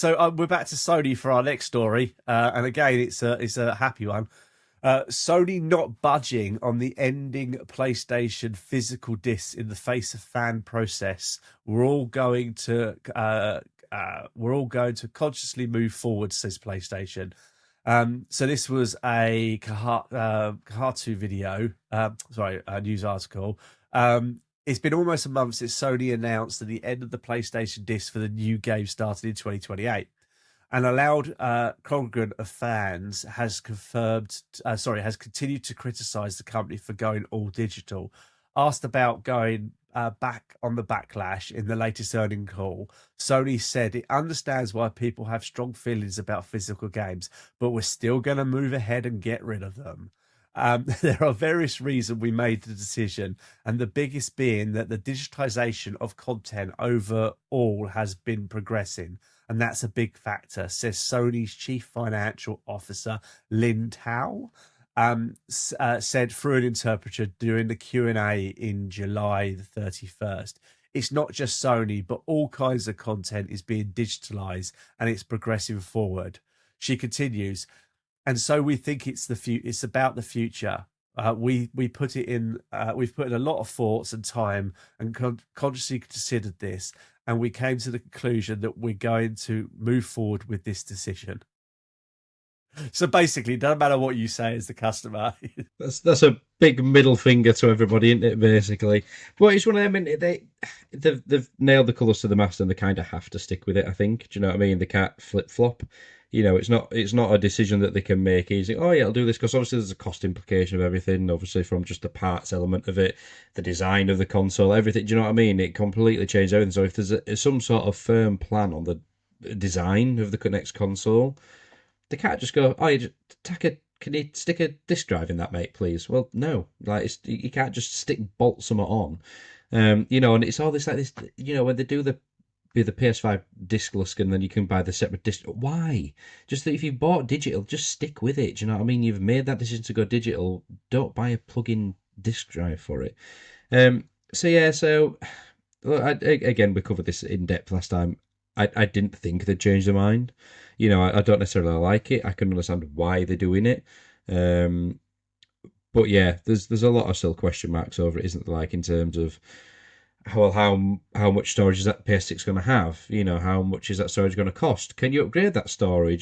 So we're back to Sony for our next story, and again, it's a happy one. Sony not budging on the ending PlayStation physical discs in the face of fan process. We're all going to consciously move forward, says PlayStation. So this was a Kahatu video, sorry, a news article. It's been almost a month since Sony announced that the end of the PlayStation disc for the new game started in 2028. An allowed congregant of fans has has continued to criticize the company for going all digital. Asked about going back on the backlash in the latest earning call, Sony said it understands why people have strong feelings about physical games, but we're still going to move ahead and get rid of them. There are various reasons we made the decision, and the biggest being that the digitization of content overall has been progressing, and that's a big factor, says Sony's chief financial officer, Lin Tao. Said through an interpreter during the Q&A in July the 31st. It's not just Sony, but all kinds of content is being digitalized and it's progressing forward. She continues, and so we think it's it's about the future. We put it in. We've put in a lot of thoughts and time and consciously considered this, and we came to the conclusion that we're going to move forward with this decision. So basically, it doesn't matter what you say as the customer. That's a big middle finger to everybody, isn't it? Basically, but it's one of them. They've nailed the colours to the mast, and they kind of have to stick with it. I think. Do you know what I mean? They can't flip flop. It's not a decision that they can make easy. Oh yeah, I'll do this because obviously there's a cost implication of everything. Obviously from just the parts element of it, the design of the console, everything. Do you know what I mean? It completely changed everything. So if there's some sort of firm plan on the design of the next console, they can't just go, oh, you just can you stick a disk drive in that, mate, please? Well, no, like you can't just stick bolt something on, and it's all this like this, when they do the PS5 discless and then you can buy the separate disc. Why? Just that if you bought digital, just stick with it. Do you know what I mean? You've made that decision to go digital. Don't buy a plug-in disc drive for it. So yeah, so look, again, we covered this in depth last time. I didn't think they'd change their mind. I don't necessarily like it. I can understand why they're doing it. Um, but yeah, there's a lot of still question marks over it, isn't there? Like in terms of how much storage is that PS6 going to have? How much is that storage going to cost? Can you upgrade that storage?